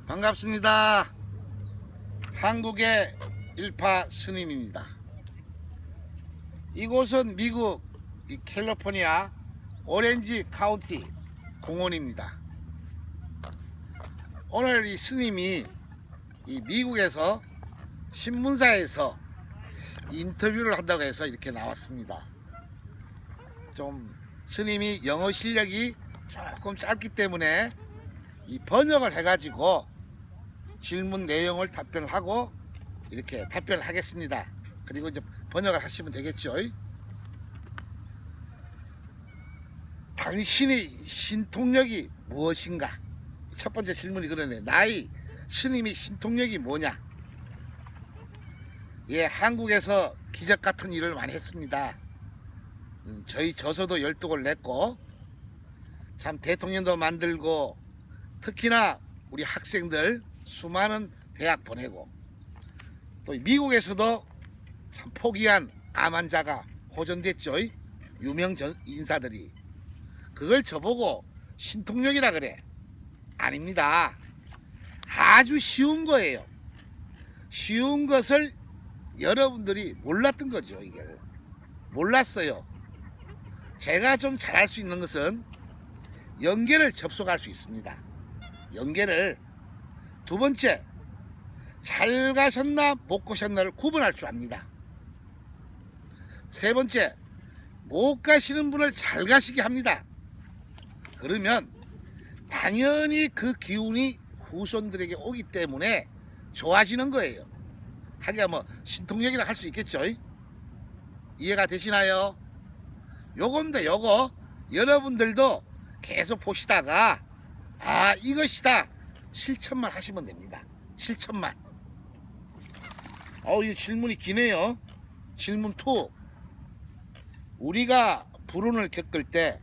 반갑습니다. 한국의 일파 스님입니다. 이곳은 미국 캘리포니아 오렌지 카운티 공원입니다. 오늘 이 스님이 이 미국에서 신문사에서 인터뷰를 한다고 해서 이렇게 나왔습니다. 좀 스님이 영어 실력이 조금 짧기 때문에 이 번역을 해가지고 질문 내용을 답변을 하고 이렇게 답변을 하겠습니다. 그리고 이제 번역을 하시면 되겠죠. 당신의 신통력이 무엇인가? 첫 번째 질문이 그러네. 나의 스님이 신통력이 뭐냐? 예, 한국에서 기적 같은 일을 많이 했습니다. 저희 저서도 12권 냈고 참 대통령도 만들고 특히나 우리 학생들 수많은 대학 보내고 또 미국에서도 참 포기한 암 환자가 호전됐죠. 유명 인사들이. 그걸 저보고 신통력이라 그래. 아닙니다. 아주 쉬운 거예요. 쉬운 것을 여러분들이 몰랐던 거죠. 이게 몰랐어요. 제가 좀 잘할 수 있는 것은 연계를 접속할 수 있습니다. 연계를. 두 번째, 잘 가셨나 못 가셨나를 구분할 줄 압니다. 세 번째, 못 가시는 분을 잘 가시게 합니다. 그러면 당연히 그 기운이 후손들에게 오기 때문에 좋아지는 거예요. 하기야 뭐 신통력이라 할 수 있겠죠. 이해가 되시나요? 요건데 요거 여러분들도 계속 보시다가 아 이것이다 실천만 하시면 됩니다. 실천만. 이 질문이 기네요. 질문 2. 우리가 불운을 겪을 때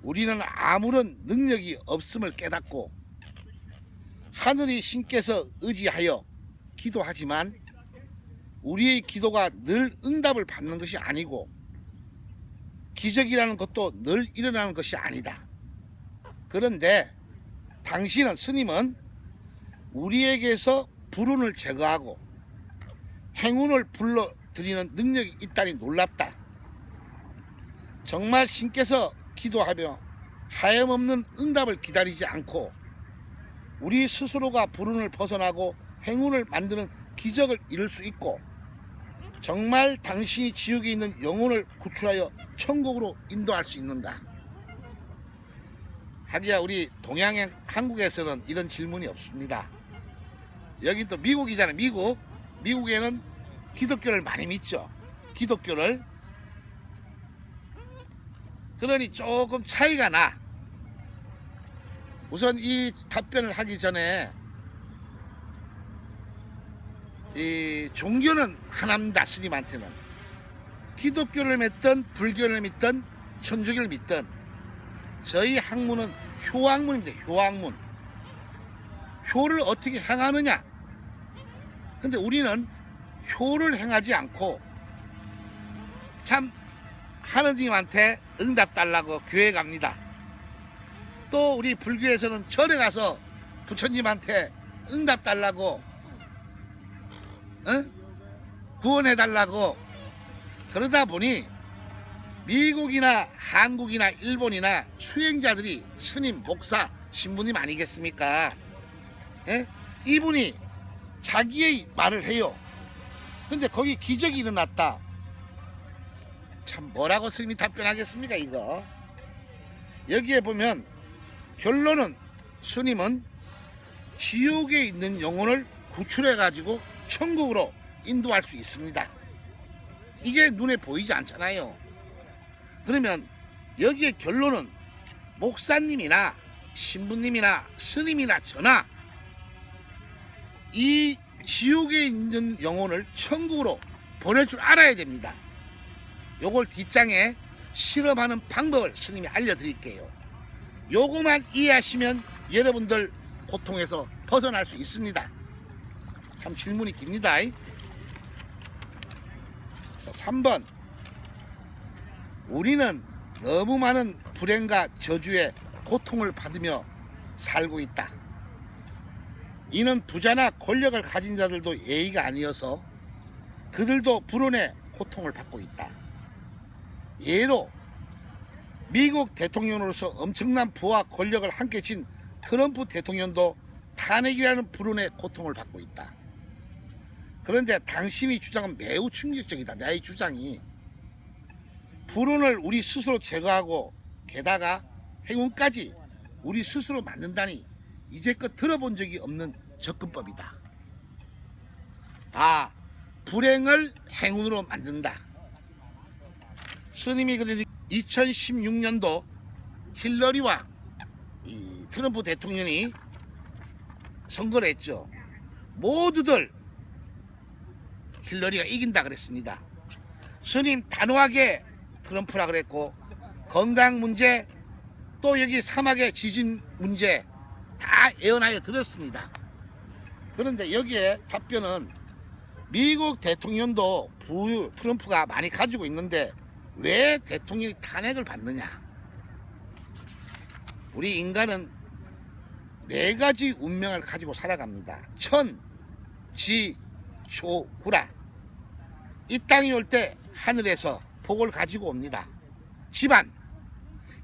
우리는 아무런 능력이 없음을 깨닫고 하늘의 신께서 의지하여 기도하지만 우리의 기도가 늘 응답을 받는 것이 아니고 기적이라는 것도 늘 일어나는 것이 아니다. 그런데 당신은, 스님은 우리에게서 불운을 제거하고 행운을 불러들이는 능력이 있다니 놀랍다. 정말 신께서 기도하며 하염없는 응답을 기다리지 않고 우리 스스로가 불운을 벗어나고 행운을 만드는 기적을 이룰 수 있고 정말 당신이 지옥에 있는 영혼을 구출하여 천국으로 인도할 수 있는가? 하기야 우리 동양의 한국에서는 이런 질문이 없습니다. 여기 또 미국이잖아요. 미국에는 기독교를 많이 믿죠. 기독교를. 그러니 조금 차이가 나. 우선 이 답변을 하기 전에 이 종교는 하나입니다. 스님한테는. 기독교를 믿든 불교를 믿든 천주교를 믿든 저희 학문은 효학문입니다. 효학문. 효를 어떻게 행하느냐. 근데 우리는 효를 행하지 않고 참 하느님한테 응답 달라고 교회 갑니다. 또 우리 불교에서는 절에 가서 부처님한테 응답 달라고 구원해 달라고. 그러다 보니 미국이나 한국이나 일본이나 수행자들이 스님, 목사, 신부님 아니겠습니까? 이분이 자기의 말을 해요. 근데 거기 기적이 일어났다. 참 뭐라고 스님이 답변하겠습니까 이거. 여기에 보면 결론은 스님은 지옥에 있는 영혼을 구출해 가지고 천국으로 인도할 수 있습니다. 이게 눈에 보이지 않잖아요. 그러면 여기에 결론은 목사님이나 신부님이나 스님이나 저나 이 지옥에 있는 영혼을 천국으로 보낼 줄 알아야 됩니다. 요걸 뒷장에 실험하는 방법을 스님이 알려드릴게요. 요거만 이해하시면 여러분들 고통에서 벗어날 수 있습니다. 참 질문이 깁니다. 3번. 우리는 너무 많은 불행과 저주에 고통을 받으며 살고 있다. 이는 부자나 권력을 가진 자들도 예의가 아니어서 그들도 불운의 고통을 받고 있다. 예로 미국 대통령으로서 엄청난 부와 권력을 함께 진 트럼프 대통령도 탄핵이라는 불운의 고통을 받고 있다. 그런데 당신의 주장은 매우 충격적이다. 나의 주장이 불운을 우리 스스로 제거하고 게다가 행운까지 우리 스스로 만든다니 이제껏 들어본 적이 없는 접근법이다. 아, 불행을 행운으로 만든다. 스님이 그러니 2016년도 힐러리와 이 트럼프 대통령이 선거를 했죠. 모두들 힐러리가 이긴다 그랬습니다. 스님 단호하게 트럼프라 그랬고, 건강 문제, 또 여기 사막의 지진 문제 다 예언하여 드렸습니다. 그런데 여기에 답변은 미국 대통령도 부유 트럼프가 많이 가지고 있는데 왜 대통령이 탄핵을 받느냐? 우리 인간은 4가지 운명을 가지고 살아갑니다. 천, 지, 조, 후라. 이 땅에 올 때 하늘에서 복을 가지고 옵니다. 집안,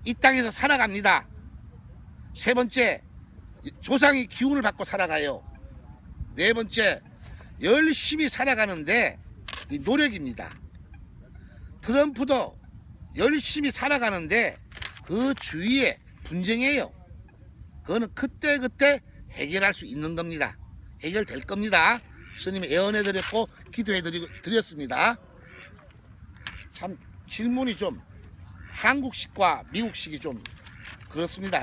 이 땅에서 살아갑니다. 3번째, 조상의 기운을 받고 살아가요. 4번째, 열심히 살아가는데 이 노력입니다. 트럼프도 열심히 살아가는데 그 주위에 분쟁이에요. 그거는 그때그때 해결할 수 있는 겁니다. 해결될 겁니다. 스님이 예언해드렸고 기도해드렸습니다. 참 질문이 좀 한국식과 미국식이 좀 그렇습니다.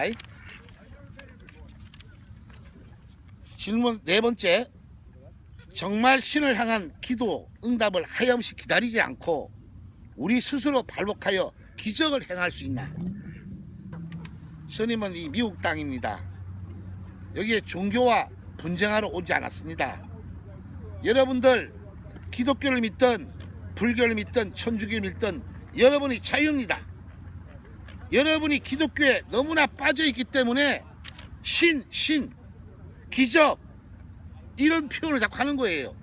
질문 4번째, 정말 신을 향한 기도 응답을 하염없이 기다리지 않고 우리 스스로 발복하여 기적을 행할 수 있나? 스님은 이 미국 땅입니다. 여기에 종교와 분쟁하러 오지 않았습니다. 여러분들 기독교를 믿든 불교를 믿든 천주교를 믿든 여러분이 자유입니다. 여러분이 기독교에 너무나 빠져있기 때문에 신, 기적 이런 표현을 자꾸 하는 거예요.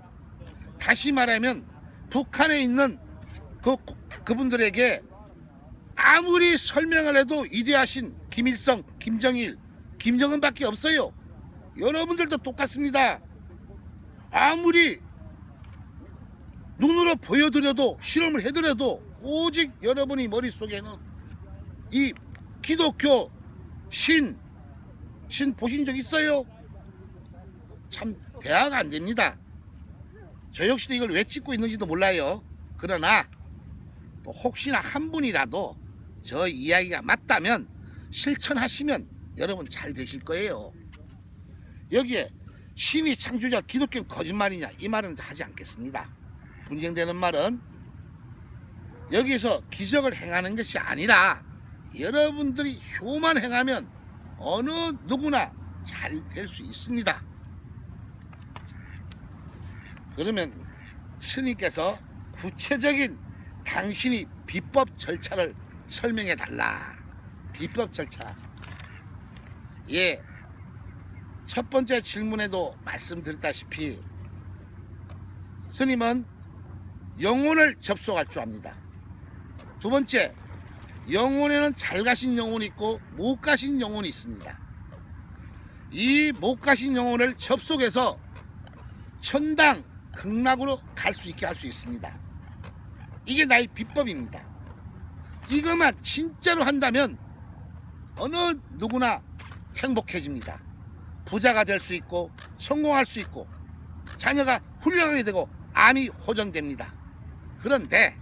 다시 말하면 북한에 있는 그분들에게 아무리 설명을 해도 위대하신 김일성, 김정일, 김정은밖에 없어요. 여러분들도 똑같습니다. 아무리 눈으로 보여드려도 실험을 해드려도 오직 여러분이 머릿속에는 이 기독교 신 보신 적 있어요? 참 대화가 안 됩니다. 저 역시도 이걸 왜 찍고 있는지도 몰라요. 그러나 또 혹시나 한 분이라도 저 이야기가 맞다면 실천하시면 여러분 잘 되실 거예요. 여기에 신이 창조자 기독교는 거짓말이냐 이 말은 하지 않겠습니다. 분쟁되는 말은 여기서 기적을 행하는 것이 아니라 여러분들이 효만 행하면 어느 누구나 잘 될 수 있습니다. 그러면 스님께서 구체적인 당신이 비법 절차를 설명해 달라. 비법 절차. 예. 첫 번째 질문에도 말씀드렸다시피 스님은 영혼을 접속할 줄 압니다. 두 번째, 영혼에는 잘 가신 영혼이 있고 못 가신 영혼이 있습니다. 이 못 가신 영혼을 접속해서 천당, 극락으로 갈 수 있게 할 수 있습니다. 이게 나의 비법입니다. 이것만 진짜로 한다면 어느 누구나 행복해집니다. 부자가 될 수 있고 성공할 수 있고 자녀가 훌륭하게 되고 암이 호전됩니다. 그런데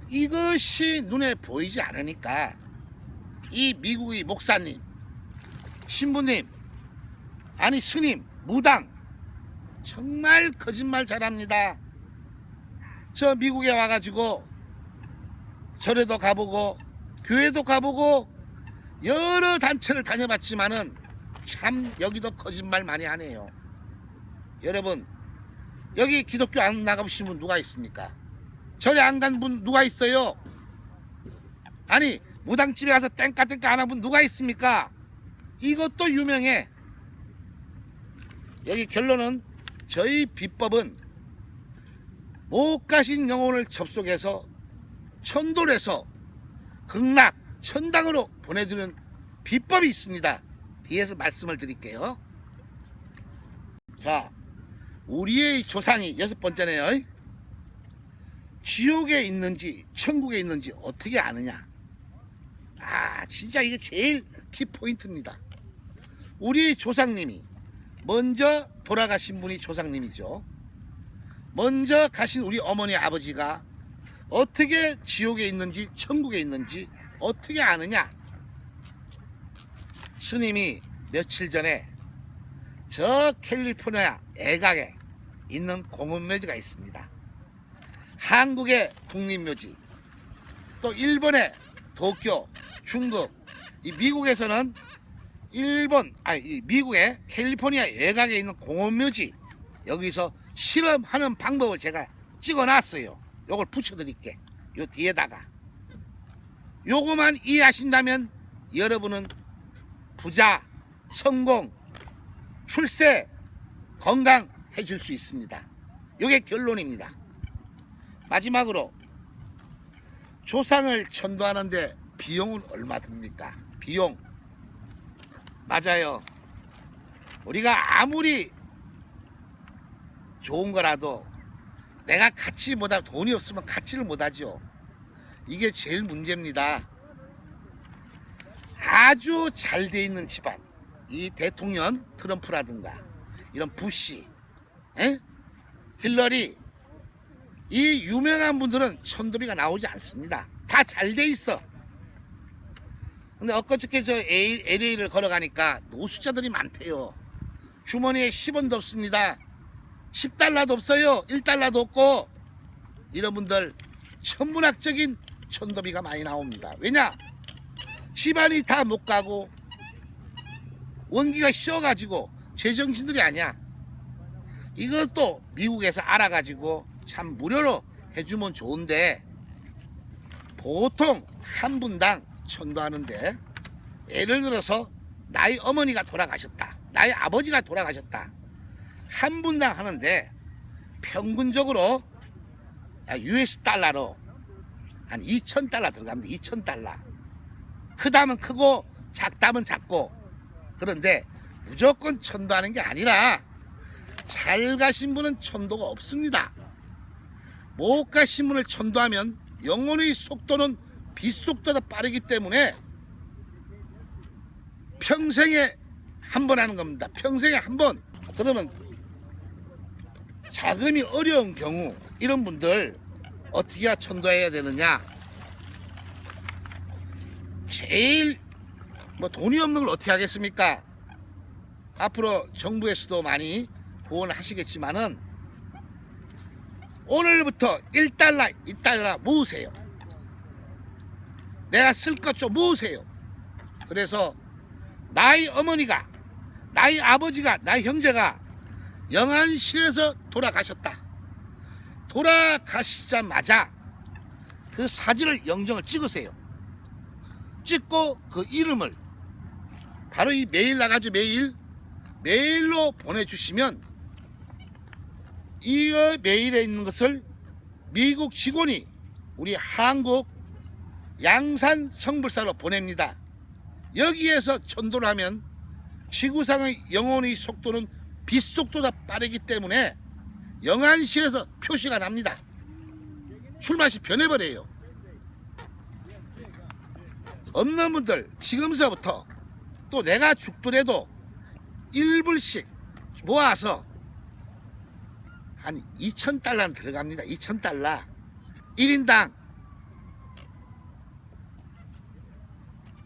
이것이 눈에 보이지 않으니까 이 미국의 목사님, 신부님, 아니 스님, 무당 정말 거짓말 잘합니다. 저 미국에 와가지고 절에도 가보고 교회도 가보고 여러 단체를 다녀봤지만은 참 여기도 거짓말 많이 하네요. 여러분 여기 기독교 안 나가보신 분 누가 있습니까? 절에 안 간 분 누가 있어요? 아니 무당집에 가서 땡까땡까 안 한 분 누가 있습니까? 이것도 유명해. 여기 결론은 저희 비법은 못 가신 영혼을 접속해서 천도를 해서 극락 천당으로 보내주는 비법이 있습니다. 뒤에서 말씀을 드릴게요. 자, 우리의 조상이 6번째네요. 지옥에 있는지 천국에 있는지 어떻게 아느냐. 진짜 이게 제일 키포인트입니다. 우리 조상님이 먼저 돌아가신 분이 조상님이죠. 먼저 가신 우리 어머니 아버지가 어떻게 지옥에 있는지 천국에 있는지 어떻게 아느냐. 스님이 며칠 전에 저 캘리포니아 애각에 있는 공원묘지가 있습니다. 한국의 국립묘지, 또 일본의 도쿄, 중국, 이 미국에서는 미국의 캘리포니아 외곽에 있는 공원묘지, 여기서 실험하는 방법을 제가 찍어놨어요. 요걸 붙여드릴게. 요 뒤에다가. 요거만 이해하신다면 여러분은 부자, 성공, 출세, 건강해질 수 있습니다. 요게 결론입니다. 마지막으로 조상을 천도하는데 비용은 얼마 듭니까? 비용. 맞아요. 우리가 아무리 좋은 거라도 내가 돈이 없으면 가치를 못하죠. 이게 제일 문제입니다. 아주 잘 돼 있는 집안, 이 대통령 트럼프라든가 이런 부시, 힐러리, 이 유명한 분들은 천도비가 나오지 않습니다. 다 잘 돼 있어. 근데 엊그저께 저 LA를 걸어가니까 노숙자들이 많대요. 주머니에 10원도 없습니다. 10달러도 없어요. 1달러도 없고. 이런 분들 천문학적인 천도비가 많이 나옵니다. 왜냐? 집안이 다 못 가고 원기가 쉬어가지고 제정신들이 아니야. 이것도 미국에서 알아가지고 참 무료로 해주면 좋은데, 보통 한 분당 천도하는데, 예를 들어서 나의 어머니가 돌아가셨다, 나의 아버지가 돌아가셨다, 한 분당 하는데 평균적으로 US 달러로 한 2,000달러 들어갑니다. 2,000달러. 크다면 크고 작다면 작고. 그런데 무조건 천도하는 게 아니라 잘 가신 분은 천도가 없습니다. 못 가신 분을 천도하면 영혼의 속도는 빛 속도보다 빠르기 때문에 평생에 한 번 하는 겁니다. 평생에 한 번. 그러면 자금이 어려운 경우 이런 분들 어떻게 천도해야 되느냐. 제일 돈이 없는 걸 어떻게 하겠습니까? 앞으로 정부에서도 많이 후원하시겠지만은 오늘부터 1달러, 2달러 모으세요. 내가 쓸 것 좀 모으세요. 그래서 나의 어머니가, 나의 아버지가, 나의 형제가 영안실에서 돌아가셨다. 돌아가시자마자 그 사진을 영정을 찍으세요. 찍고 그 이름을 바로 이 메일 나가죠. 메일로 보내주시면 이 메일에 있는 것을 미국 직원이 우리 한국 양산 성불사로 보냅니다. 여기에서 천도를 하면 지구상의 영혼의 속도는 빛 속도보다 빠르기 때문에 영안실에서 표시가 납니다. 출맛이 변해버려요. 없는 분들 지금서부터, 또 내가 죽더라도 1불씩 모아서 한 2,000달러는 들어갑니다. 2,000달러 1인당.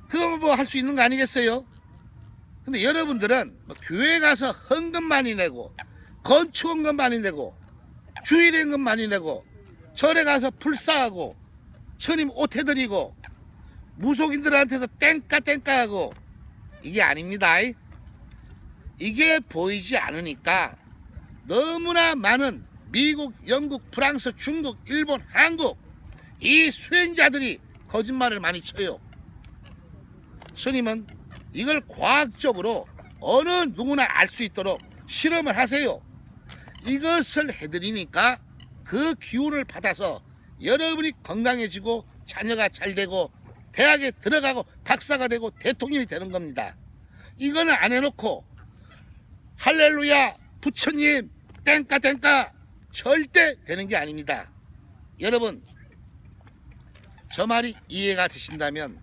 그거 뭐 할 수 있는 거 아니겠어요? 근데 여러분들은 교회 가서 헌금 많이 내고, 건축헌금 많이 내고, 주일헌금 많이 내고, 절에 가서 불사하고, 스님 옷 해드리고, 무속인들한테서 땡까하고, 이게 아닙니다. 이게 보이지 않으니까 너무나 많은 미국, 영국, 프랑스, 중국, 일본, 한국 이 수행자들이 거짓말을 많이 쳐요. 스님은 이걸 과학적으로 어느 누구나 알 수 있도록 실험을 하세요. 이것을 해드리니까 그 기운을 받아서 여러분이 건강해지고 자녀가 잘 되고 대학에 들어가고 박사가 되고 대통령이 되는 겁니다. 이거는 안 해놓고 할렐루야 부처님 땡까 땡까 절대 되는 게 아닙니다. 여러분 저 말이 이해가 되신다면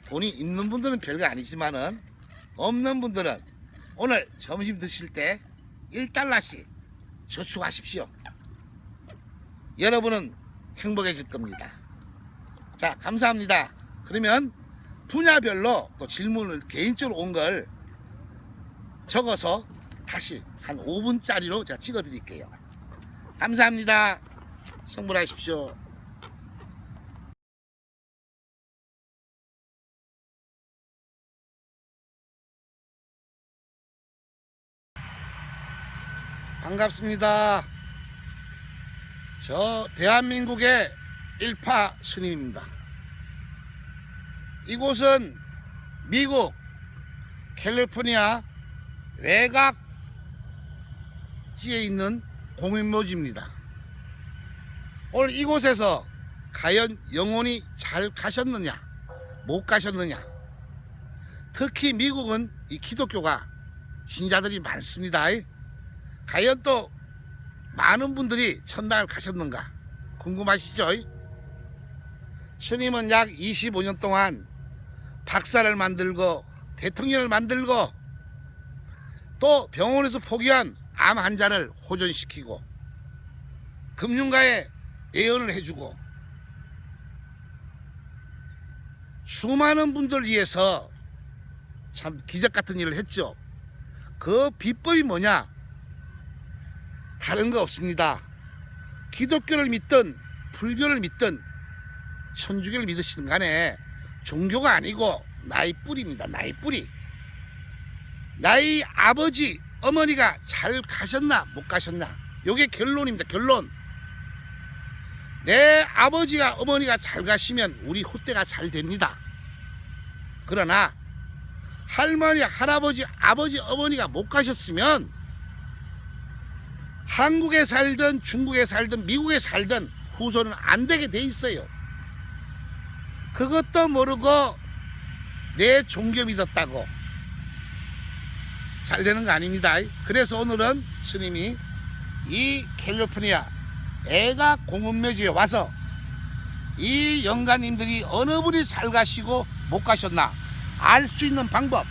돈이 있는 분들은 별거 아니지만은 없는 분들은 오늘 점심 드실 때 1달러씩 저축하십시오. 여러분은 행복해질 겁니다. 자, 감사합니다. 그러면 분야별로 또 질문을 개인적으로 온 걸 적어서 다시 한 5분짜리로 제가 찍어 드릴게요. 감사합니다. 성불하십시오. 반갑습니다. 저 대한민국의 일파 스님입니다. 이곳은 미국 캘리포니아 외곽지에 있는 공인묘지입니다. 오늘 이곳에서 과연 영혼이 잘 가셨느냐 못 가셨느냐, 특히 미국은 이 기독교가 신자들이 많습니다. 과연 또 많은 분들이 천당을 가셨는가 궁금하시죠? 스님은 약 25년 동안 박사를 만들고 대통령을 만들고 또 병원에서 포기한 암 환자를 호전시키고 금융가에 예언을 해주고 수많은 분들 위해서 참 기적 같은 일을 했죠. 그 비법이 뭐냐? 다른 거 없습니다. 기독교를 믿든 불교를 믿든 천주교를 믿으시든 간에 종교가 아니고 나의 뿌리입니다. 나의 뿌리. 나의 아버지 어머니가 잘 가셨나 못 가셨나, 요게 결론입니다. 결론. 내 아버지가 어머니가 잘 가시면 우리 후대가 잘 됩니다. 그러나 할머니 할아버지 아버지 어머니가 못 가셨으면 한국에 살든 중국에 살든 미국에 살든 후손은 안 되게 돼 있어요. 그것도 모르고 내 종교 믿었다고 잘 되는 거 아닙니다. 그래서 오늘은 스님이 이 캘리포니아 애각 공원묘지에 와서 이 영가님들이 어느 분이 잘 가시고 못 가셨나 알 수 있는 방법,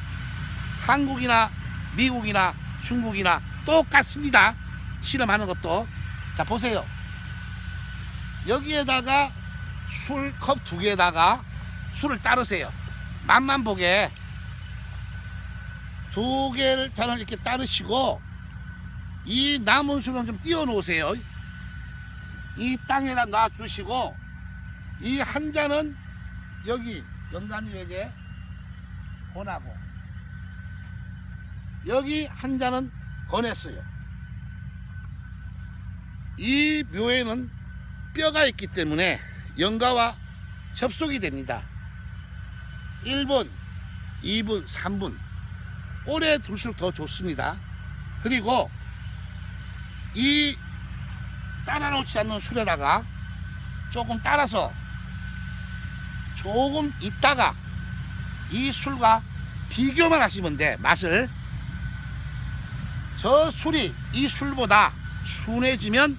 한국이나 미국이나 중국이나 똑같습니다. 실험하는 것도. 자, 보세요. 여기에다가 술컵 2개에다가 술을 따르세요. 맛만 보게 2개를 잔을 이렇게 따르시고 이 남은 술은 좀 띄워 놓으세요. 이 땅에다 놔주시고 이 한 잔은 여기 영가님에게 권하고 여기 한 잔은 권했어요. 이 묘에는 뼈가 있기 때문에 영가와 접속이 됩니다. 1분, 2분, 3분 오래 둘수록 더 좋습니다. 그리고 이 따라놓지 않는 술에다가 조금 따라서 조금 있다가 이 술과 비교만 하시면 돼. 맛을. 저 술이 이 술보다 순해지면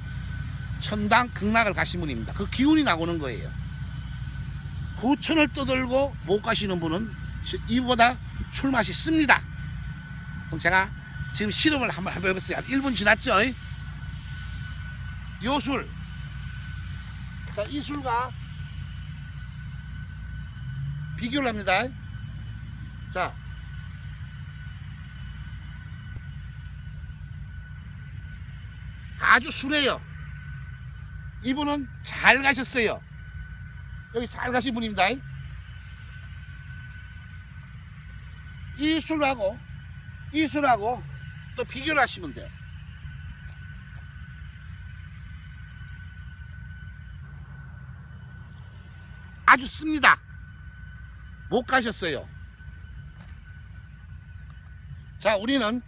천당 극락을 가신 분입니다. 그 기운이 나오는 거예요. 9천을 떠들고 못 가시는 분은 이보다 술 맛이 씁니다. 그럼 제가 지금 실험을 한번 해보겠어요. 1분 지났죠? 요 술. 자, 이 술과 비교를 합니다. 자, 아주 순해요. 이분은 잘 가셨어요. 여기 잘 가신 분입니다. 이 술하고 이 술하고 또 비교를 하시면 돼요. 아주 씁니다. 못 가셨어요. 자, 우리는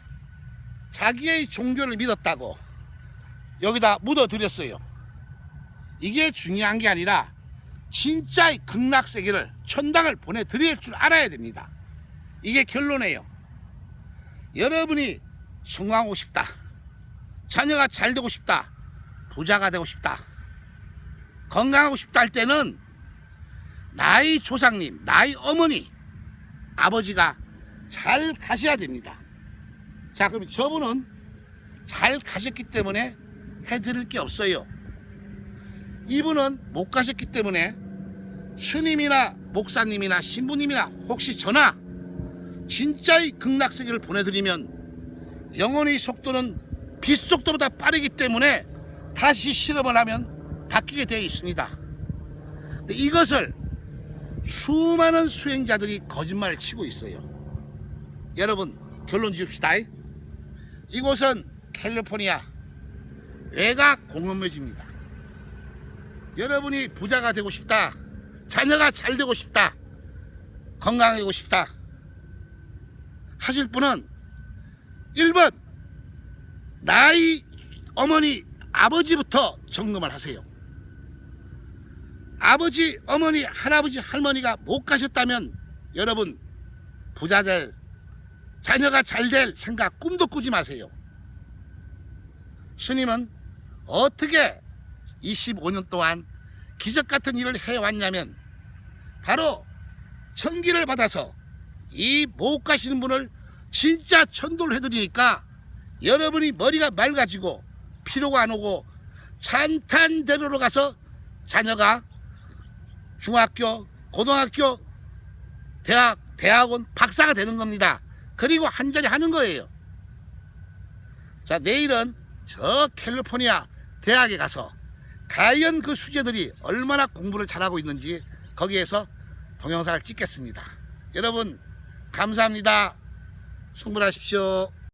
자기의 종교를 믿었다고 여기다 묻어드렸어요. 이게 중요한 게 아니라 진짜의 극락세계를, 천당을 보내드릴 줄 알아야 됩니다. 이게 결론이에요. 여러분이 성공하고 싶다, 자녀가 잘 되고 싶다, 부자가 되고 싶다, 건강하고 싶다 할 때는 나의 조상님, 나의 어머니, 아버지가 잘 가셔야 됩니다. 자, 그럼 저분은 잘 가셨기 때문에 해드릴 게 없어요. 이분은 못 가셨기 때문에 스님이나 목사님이나 신부님이나 혹시 저나 진짜의 극락세계를 보내드리면 영혼의 속도는 빛 속도보다 빠르기 때문에 다시 실험을 하면 바뀌게 되어 있습니다. 근데 이것을 수많은 수행자들이 거짓말을 치고 있어요. 여러분, 결론 지읍시다. 이곳은 캘리포니아 외곽 공원묘지입니다. 여러분이 부자가 되고 싶다, 자녀가 잘 되고 싶다, 건강하고 싶다 하실 분은 1번 나의 어머니, 아버지부터 점검을 하세요. 아버지, 어머니, 할아버지, 할머니가 못 가셨다면 여러분 부자 될, 자녀가 잘 될 생각 꿈도 꾸지 마세요. 스님은 어떻게 25년 동안 기적 같은 일을 해왔냐면 바로 천기를 받아서 이 못 가시는 분을 진짜 천도를 해드리니까 여러분이 머리가 맑아지고 피로가 안 오고 찬탄대로로 가서 자녀가 중학교, 고등학교, 대학, 대학원 박사가 되는 겁니다. 그리고 한 자리 하는 거예요. 자, 내일은 저 캘리포니아 대학에 가서 과연 그 수재들이 얼마나 공부를 잘하고 있는지 거기에서 동영상을 찍겠습니다. 여러분 감사합니다. 충분하십시오.